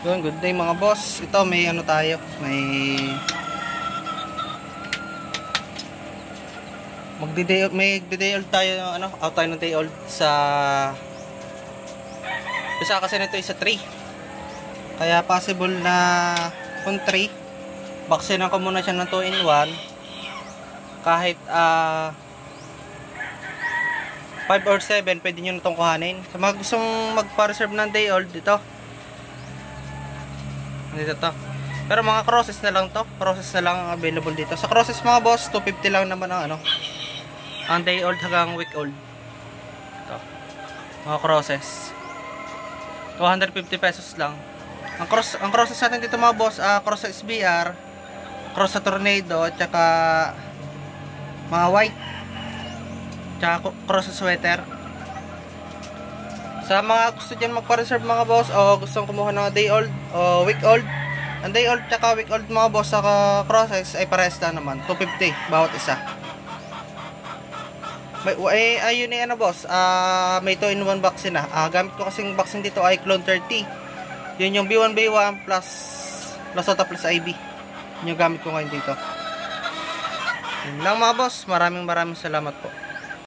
Yun, good day mga boss. Ito may ano tayo, may magde-day old tayo, ano, out tayo ng day old sa isa kasi nito isa 3. Kaya possible na kung 3, baksinan ko muna siya ng 2 in 1 kahit 5 or 7 pwede nyo na itong kuhanin. Sa mga gustong magpa-reserve ng day old, dito to. Pero mga crosses na lang to. Crosses na lang ang available dito. Sa crosses mga boss, 250 lang naman ang ano, ang day old hanggang week old. Ito. Mga crosses. 250 pesos lang. Ang crosses natin dito mga boss, cross sa SBR, cross sa Tornado, at saka mga white, tsaka cross sa sweater. Sa mga gusto dyan magpa-reserve mga boss, o gustong kumuha ng day old o week old, ang day old tsaka week old mga boss sa crosses ay parehas lang naman, 250 bawat isa. Ayun na ano boss, may 2 in 1 vaccine na. Gamit ko kasing vaccine dito ay Clone 30. Yun yung B1 B1 plus Lasota plus IB. Yun yung gamit ko ngayon dito. Yun lang mga boss, maraming salamat po.